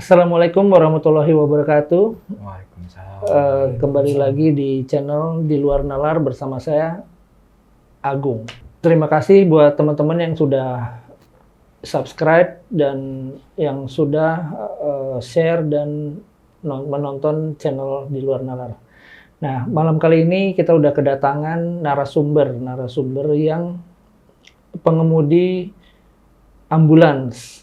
Assalamualaikum warahmatullahi wabarakatuh. Waalaikumsalam. Kembali lagi di channel Di Luar Nalar bersama saya, Agung. Terima kasih buat teman-teman yang sudah subscribe dan yang sudah share dan menonton channel Di Luar Nalar. Nah, malam kali ini kita udah kedatangan narasumber yang pengemudi ambulans.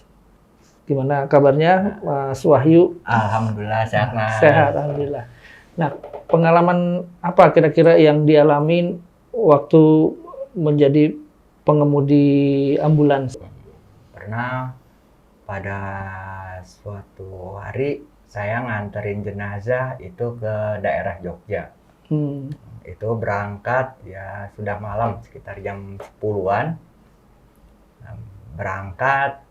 Gimana kabarnya, Mas Wahyu? Alhamdulillah sehat, Mas. Sehat, alhamdulillah. Nah, pengalaman apa kira-kira yang dialami waktu menjadi pengemudi ambulans? Pernah pada suatu hari saya nganterin jenazah itu ke daerah Jogja. Itu berangkat ya sudah malam sekitar jam 10-an. Berangkat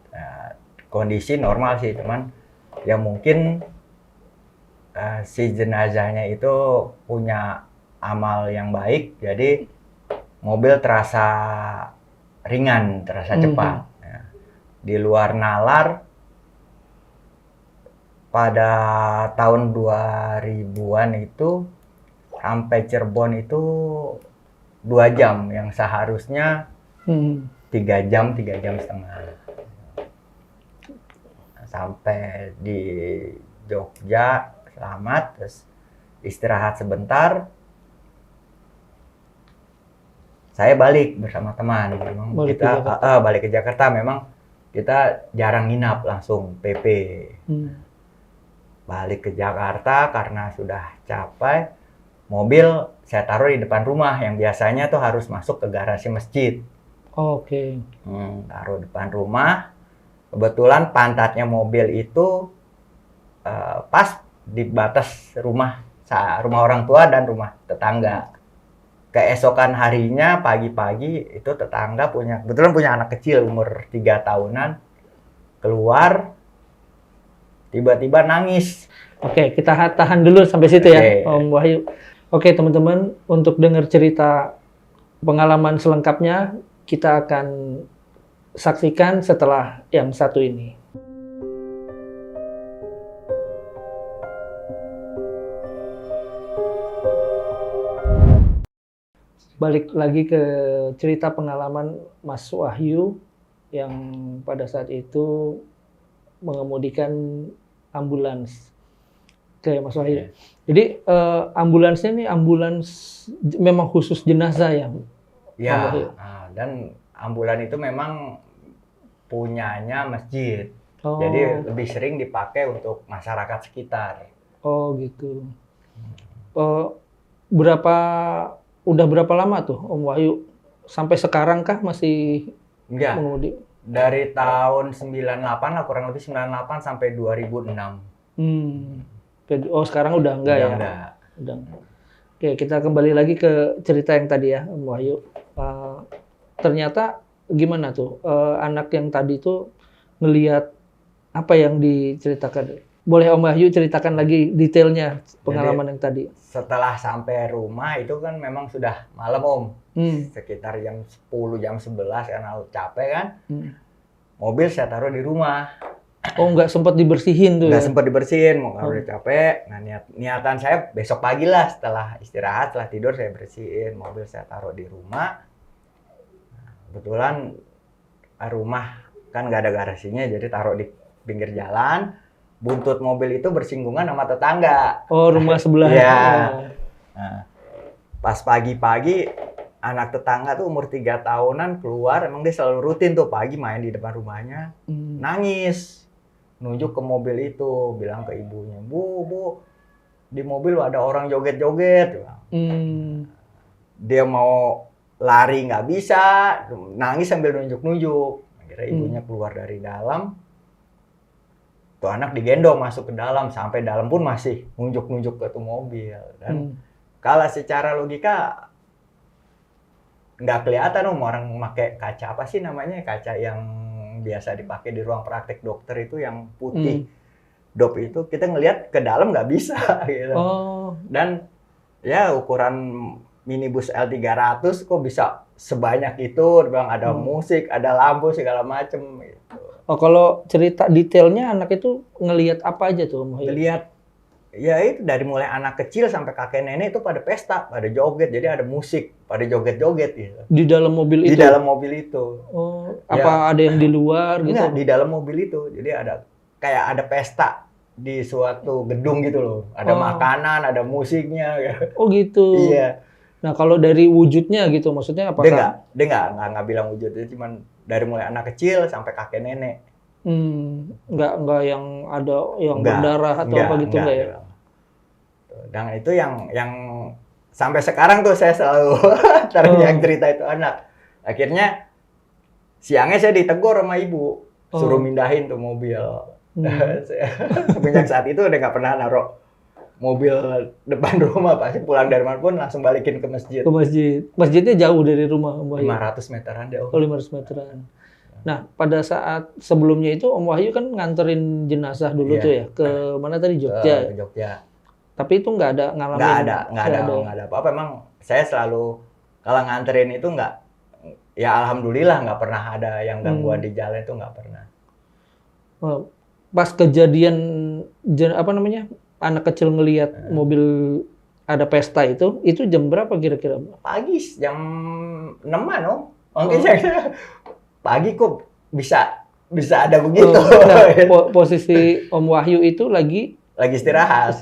kondisi normal sih, teman. Ya mungkin si jenazahnya itu punya amal yang baik, jadi mobil terasa ringan, terasa cepat. Ya. Di luar nalar pada tahun 2000-an itu sampai Cirebon itu 2 jam, yang seharusnya 3 jam, 3 jam setengah. Sampai di Jogja selamat, terus istirahat sebentar. Saya balik bersama teman. Memang kita balik ke Jakarta. Memang kita jarang nginap, langsung PP. Balik ke Jakarta karena sudah capek. Mobil saya taruh di depan rumah yang biasanya tuh harus masuk ke garasi masjid. Oke. Taruh depan rumah. Kebetulan pantatnya mobil itu pas di batas rumah orang tua dan rumah tetangga. Keesokan harinya pagi-pagi itu tetangga kebetulan punya anak kecil umur 3 tahunan, keluar tiba-tiba nangis. Oke, kita tahan dulu sampai situ ya, Oke. Om Wahyu. Oke, teman-teman, untuk dengar cerita pengalaman selengkapnya kita akan saksikan setelah yang satu ini. Balik lagi ke cerita pengalaman Mas Wahyu yang pada saat itu mengemudikan ambulans. Oke, Mas Wahyu. Jadi ambulansnya ini ambulans memang khusus jenazah ya? Ya, dan ambulan itu memang punyanya masjid. Jadi lebih sering dipakai untuk masyarakat sekitar. Oh gitu. Udah berapa lama tuh Om Wahyu? Sampai sekarang kah masih mengemudi? Dari tahun 98 lah, kurang lebih 98 sampai 2006. Oh sekarang udah enggak ya? Udah. Oke, kita kembali lagi ke cerita yang tadi ya Om Wahyu. Ternyata gimana tuh anak yang tadi tuh ngelihat apa yang diceritakan? Boleh Om Wahyu ceritakan lagi detailnya pengalaman yang tadi? Setelah sampai rumah itu kan memang sudah malam Om. Sekitar jam 10, jam 11 karena capek kan. Mobil saya taruh di rumah. Oh nggak sempat dibersihin tuh? Nggak sempat dibersihin, mau kalau udah capek. Nah niatan saya besok pagi lah setelah istirahat, setelah tidur saya bersihin. Mobil saya taruh di rumah. Kebetulan rumah kan nggak ada garasinya, jadi taruh di pinggir jalan. Buntut mobil itu bersinggungan sama tetangga. Oh, rumah sebelah. Iya. Nah, pas pagi-pagi anak tetangga tuh umur 3 tahunan keluar, emang dia selalu rutin tuh pagi main di depan rumahnya. Nangis. Nunjuk ke mobil itu, bilang ke ibunya, Bu, di mobil ada orang joget-joget. Dia mau lari nggak bisa, nangis sambil nunjuk-nunjuk. Akhirnya ibunya keluar dari dalam, tuh anak digendong masuk ke dalam, sampai dalam pun masih nunjuk-nunjuk ke tuh mobil. Dan kalau secara logika nggak kelihatan orang pakai kaca apa sih namanya, kaca yang biasa dipakai di ruang praktek dokter itu yang putih. Dop itu kita ngelihat ke dalam nggak bisa gitu. Dan ya ukuran minibus L300 kok bisa sebanyak itu, bang, ada musik, ada lampu segala macem gitu. Oh, kalau cerita detailnya anak itu ngelihat apa aja tuh, Om Wahyu? Ngelihat ya itu dari mulai anak kecil sampai kakek nenek itu pada pesta, pada joget. Jadi ada musik, pada joget-joget gitu. Di dalam mobil Di itu? dalam mobil itu. Oh, Ya. apa ada yang di luar gitu? Enggak, di dalam mobil itu. Jadi ada kayak ada pesta di suatu gedung gitu loh. Ada Oh. makanan, ada musiknya. Oh gitu. Iya. Nah kalau dari wujudnya gitu, maksudnya apakah? Dia nggak bilang wujud, dia cuman dari mulai anak kecil sampai kakek nenek. Nggak yang ada yang Enggak, berdarah atau apa gitu nggak ya? dia. Dan itu yang sampai sekarang tuh saya selalu yang cerita itu anak. Akhirnya siangnya saya ditegur sama ibu, suruh mindahin tuh mobil. Semenjak saat itu udah nggak pernah naruh mobil depan rumah, pasti pulang dari mana pun langsung balikin ke masjid. Ke masjid. Masjidnya jauh dari rumah Om Wahyu? 500 meteran deh. Oh, 500 meteran. Nah, pada saat sebelumnya itu Om Wahyu kan nganterin jenazah dulu tuh ya ke mana tadi, Jogja? Ke Jogja. Tapi itu nggak ada ngalamin? Nggak ada apa-apa. Emang saya selalu kalau nganterin itu ya alhamdulillah nggak pernah ada yang gangguan di jalan, itu nggak pernah. Pas kejadian apa namanya, anak kecil ngelihat mobil ada pesta itu jam berapa kira-kira? Pagi, jam 6-an Om. Mungkin saya pagi kok bisa ada begitu. Nah, posisi Om Wahyu itu lagi istirahat.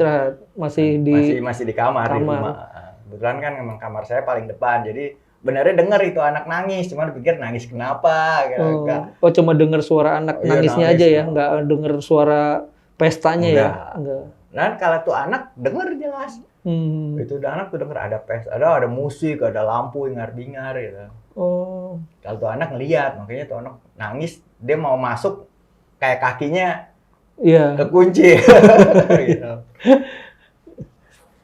Masih di kamar. Di rumah. Kebetulan kan emang kamar saya paling depan, jadi benernya denger itu anak nangis, cuma dipikir nangis kenapa? Oh, cuma denger suara anak nangisnya aja ya, nggak denger suara pestanya ya? Enggak. Nah, kalau tuh anak denger jelas. Itu anak tuh denger ada ada musik, ada lampu hingar-bingar gitu. Oh. Kalau tuh anak ngeliat, makanya tuh anak nangis, dia mau masuk kayak kakinya kekunci. Gitu.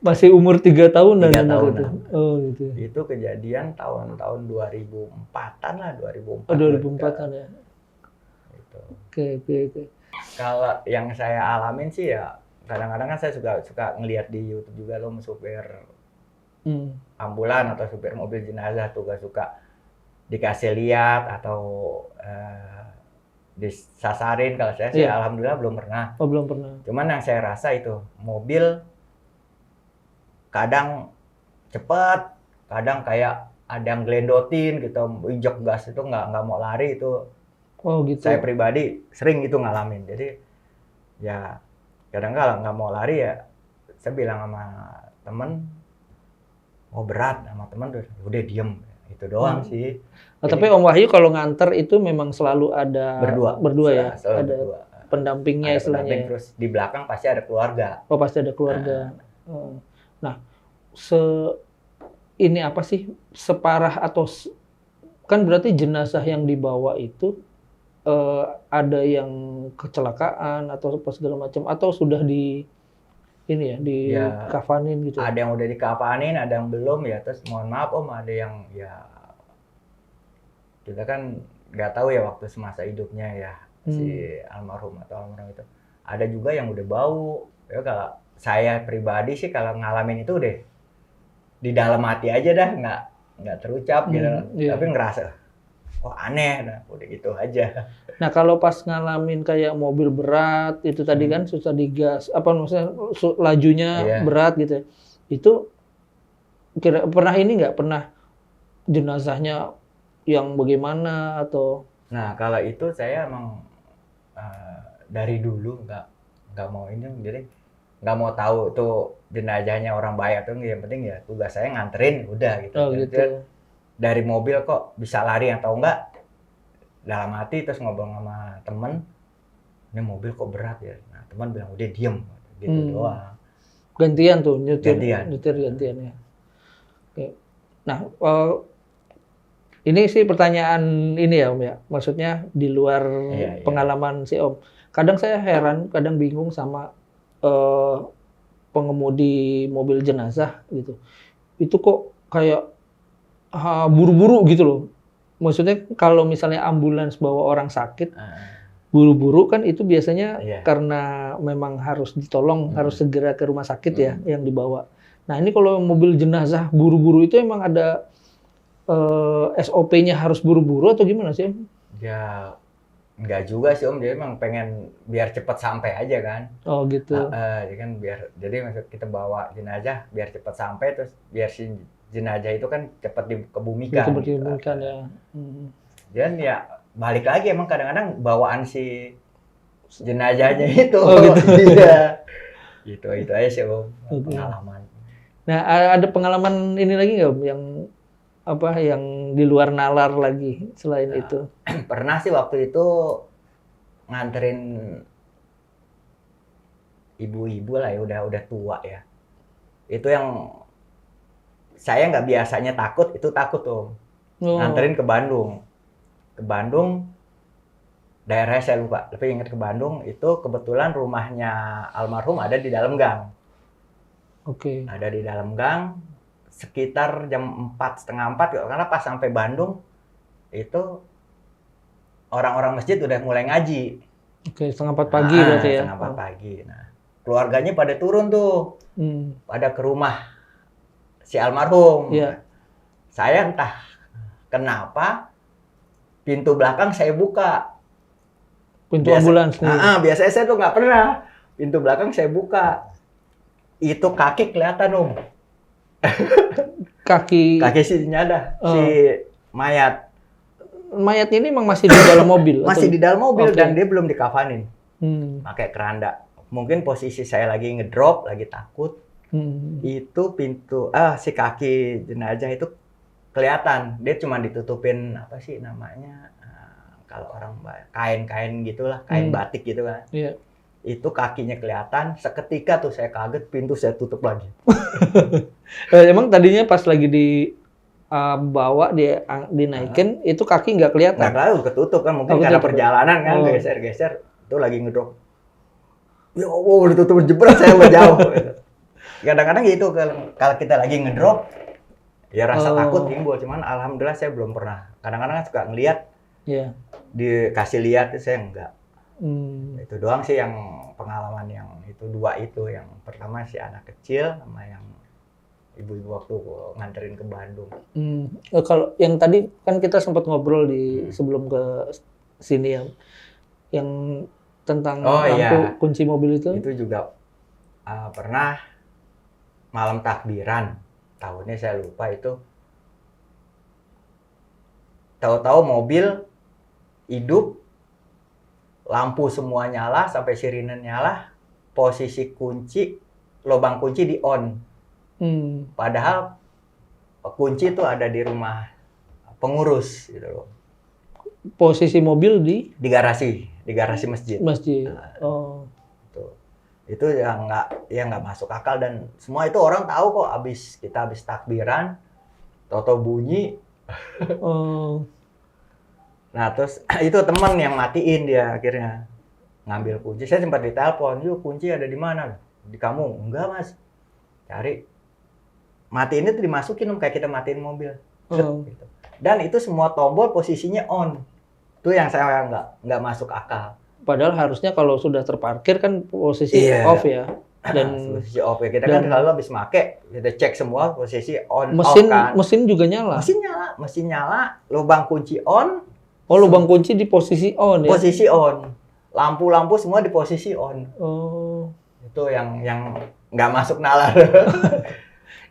Masih umur 3 tahunan. 3 tahunan. Itu. Oh gitu. Itu kejadian tahun 2004-an lah, 2004. Oh, 2004-an ya. Gitu. Oke. Kalau yang saya alamin sih ya, kadang-kadang kan saya suka ngelihat di YouTube juga loh, supir ambulan atau supir mobil jenazah tuh gak suka dikasih lihat atau disasarin. Kalau saya sih alhamdulillah belum pernah. Oh, belum pernah. Cuman yang saya rasa itu mobil kadang cepat, kadang kayak ada yang gelendotin gitu, injek gas itu nggak mau lari itu. Oh gitu. Saya pribadi sering itu ngalamin. Jadi ya kadang kalau nggak mau lari ya saya bilang sama temen, berat sama temen, udah diem, itu doang sih. Tapi Om Wahyu kalau nganter itu memang selalu ada berdua ya, ada berdua. Pendampingnya istilahnya. Terus di belakang pasti ada keluarga. Oh, pasti ada keluarga. Nah, ini apa sih, separah atau kan berarti jenazah yang dibawa itu ada yang kecelakaan atau apa segala macam, atau sudah dikafanin gitu? Ada yang udah dikafanin, ada yang belum ya. Terus mohon maaf Om, ada yang kita kan nggak tahu ya waktu semasa hidupnya ya si almarhum atau almarhum itu. Ada juga yang udah bau. Ya kalau saya pribadi sih kalau ngalamin itu deh di dalam hati aja dah, nggak terucap gitu. Tapi ngerasa aneh, udah gitu aja. Nah kalau pas ngalamin kayak mobil berat itu tadi kan susah digas, apa maksudnya lajunya berat gitu, itu pernah jenazahnya yang bagaimana atau? Nah kalau itu saya emang dari dulu nggak mau ini, jadi nggak mau tahu tuh jenazahnya orang baik atau enggak. Yang penting ya tugas saya nganterin udah gitu. Oh gitu. Dari mobil kok bisa lari atau enggak, dalam hati terus ngobrol sama temen, ini mobil kok berat ya. Nah teman bilang udah diem gitu doang. Gantian tuh nyetir gantian ya. Oke. Nah ini sih pertanyaan ini ya Om ya, maksudnya di luar pengalaman si Om. Kadang saya heran, kadang bingung sama pengemudi mobil jenazah gitu. Itu kok kayak buru-buru gitu loh. Maksudnya kalau misalnya ambulans bawa orang sakit, buru-buru kan itu biasanya karena memang harus ditolong, harus segera ke rumah sakit ya yang dibawa. Nah ini kalau mobil jenazah buru-buru itu emang ada SOP-nya harus buru-buru atau gimana sih? Ya Enggak juga sih Om, dia emang pengen biar cepat sampai aja kan. Oh gitu. Jadi kan jadi maksud kita bawa jenazah biar cepat sampai, terus biar si jenazah itu kan cepat dikebumikan gitu. Dikebumikan ya. Dan ya balik lagi emang kadang-kadang bawaan si jenazahnya itu. Oh gitu. Iya. Itu aja sih Om, pengalaman. Nah, ada pengalaman ini lagi nggak Om, yang di luar nalar lagi selain itu? Pernah sih waktu itu nganterin ibu-ibu lah ya, udah tua ya. Itu yang saya nggak biasanya takut, itu takut tuh. Nganterin ke Bandung. Ke Bandung, daerahnya saya lupa, tapi ingat ke Bandung, itu kebetulan rumahnya almarhum ada di dalam gang. Oke. Ada di dalam gang, sekitar jam 4, setengah 4, karena pas sampai Bandung, itu orang-orang masjid udah mulai ngaji. Oke, setengah 4 pagi berarti ya? Setengah 4 pagi. Nah, keluarganya pada turun tuh, pada ke rumah si almarhum. Iya. Saya entah kenapa, pintu belakang saya buka. Pintu ambulans nih? Biasanya saya tuh nggak pernah. Pintu belakang saya buka. Itu kaki kelihatan Om. Kaki si jenazah, si mayat. Mayat ini memang masih di dalam mobil? Masih di dalam mobil, okay. Dan dia belum dikafanin. Pakai keranda. Mungkin posisi saya lagi ngedrop, lagi takut. Itu pintu, si kaki jenazah itu kelihatan. Dia cuma ditutupin, apa sih namanya, kalau orang kain-kain gitulah, kain batik gitu kan. Iya. Itu kakinya kelihatan, seketika tuh saya kaget, pintu saya tutup lagi. Emang tadinya pas lagi dibawa, dinaikin, itu kaki nggak kelihatan? Nggak kelihatan, ketutup kan, mungkin karena perjalanan kan, geser-geser, itu lagi ngedrop. Ya Allah, ditutup jebret, saya menjauh. Kadang-kadang gitu, kalau kita lagi ngedrop, ya rasa takut timbul, cuman alhamdulillah saya belum pernah. Kadang-kadang kan suka ngelihat, dikasih lihat, saya enggak. Itu doang sih yang pengalaman yang itu, dua itu. Yang pertama si anak kecil sama yang ibu-ibu waktu nganterin ke Bandung. Kalau yang tadi kan kita sempat ngobrol sebelum ke sini yang tentang lampu kunci mobil itu. Itu juga pernah malam takbiran, tahunnya saya lupa itu. Tahu-tahu mobil hidup, lampu semua nyala, sampai sirine nyala, posisi kunci, lubang kunci di on. Padahal kunci itu ada di rumah pengurus gitu loh. Posisi mobil di garasi masjid. Itu yang nggak masuk akal, dan semua itu orang tahu kok. Kita habis takbiran, toto bunyi. Nah, terus itu teman yang matiin, dia akhirnya ngambil kunci. Saya sempat ditelepon, "Yuk, kunci ada di mana?" "Di kamu." "Enggak, Mas." Cari. Matiin itu dimasukin kayak kita matiin mobil. Gitu. Dan itu semua tombol posisinya on. Itu yang saya nggak masuk akal. Padahal harusnya kalau sudah terparkir kan posisi off ya. Dan posisi off ya. Kita kan selalu habis make, kita cek semua posisi on, off kan. Mesin juga nyala? Mesin nyala, lubang kunci on. Oh, lubang kunci di posisi on ya? Posisi on. Lampu-lampu semua di posisi on. Itu yang nggak masuk nalar.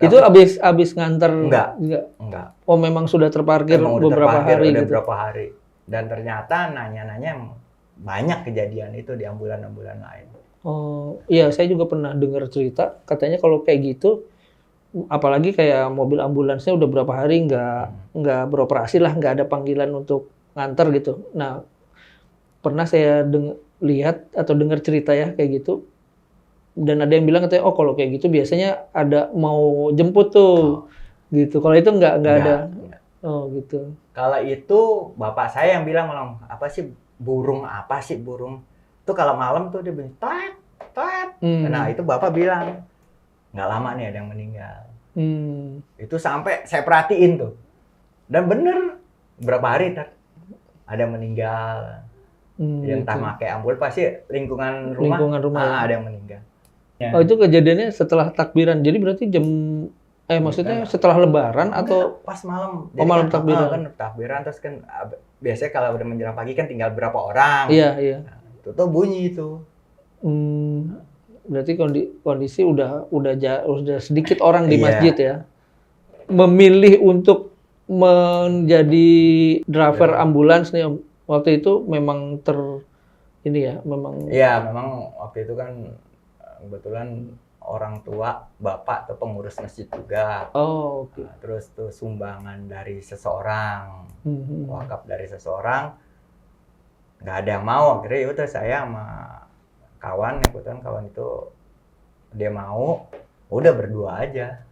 Itu abis nganter? Enggak. Oh, memang sudah terparkir beberapa hari gitu? Beberapa hari. Dan ternyata nanya-nanya banyak kejadian itu di ambulan-ambulan lain. Oh, iya, saya juga pernah dengar cerita, katanya kalau kayak gitu, apalagi kayak mobil ambulansnya udah berapa hari nggak beroperasi lah, nggak ada panggilan untuk nganter gitu. Nah, pernah saya lihat atau dengar cerita ya kayak gitu, dan ada yang bilang katanya, oh kalau kayak gitu biasanya ada mau jemput tuh, gitu. Kalau itu nggak ada. Oh gitu. Kalau itu bapak saya yang bilang, apa sih burung itu kalau malam tuh dia bunyi tet. Nah itu bapak bilang nggak lama nih ada yang meninggal. Itu sampai saya perhatiin tuh, dan bener berapa hari ada yang meninggal. Yang entah pakai ambul, pasti lingkungan rumah ya. ada yang meninggal. Oh, itu kejadiannya setelah takbiran. Jadi berarti jam Maksudnya setelah Lebaran atau pas malam? Oh, malam takbiran. Kan takbiran terus kan biasanya kalau udah menjelang pagi kan tinggal berapa orang. Iya, iya. Nah, itu tuh bunyi itu. Berarti kondisi udah sedikit orang di Iya. masjid ya. Memilih untuk menjadi driver ambulans nih Om. Waktu itu memang memang. Iya, memang waktu itu kan kebetulan orang tua bapak tuh pengurus masjid juga. Oh, oke. Nah, terus tuh sumbangan dari seseorang, wakaf dari seseorang, nggak ada yang mau. Akhirnya itu saya sama kawan, kebetulan kawan itu dia mau, udah berdua aja.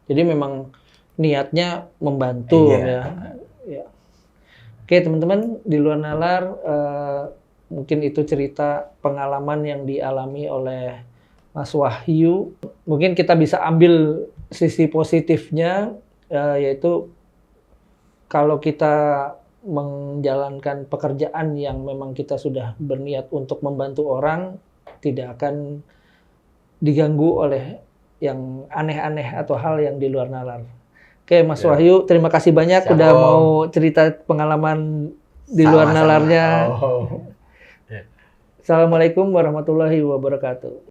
Jadi memang niatnya membantu ya. Oke teman-teman, di luar nalar mungkin itu cerita pengalaman yang dialami oleh Mas Wahyu. Mungkin kita bisa ambil sisi positifnya, yaitu kalau kita menjalankan pekerjaan yang memang kita sudah berniat untuk membantu orang, tidak akan diganggu oleh yang aneh-aneh atau hal yang di luar nalar. Oke, Mas Wahyu, terima kasih banyak udah mau cerita pengalaman di luar nalarnya. Assalamualaikum warahmatullahi wabarakatuh.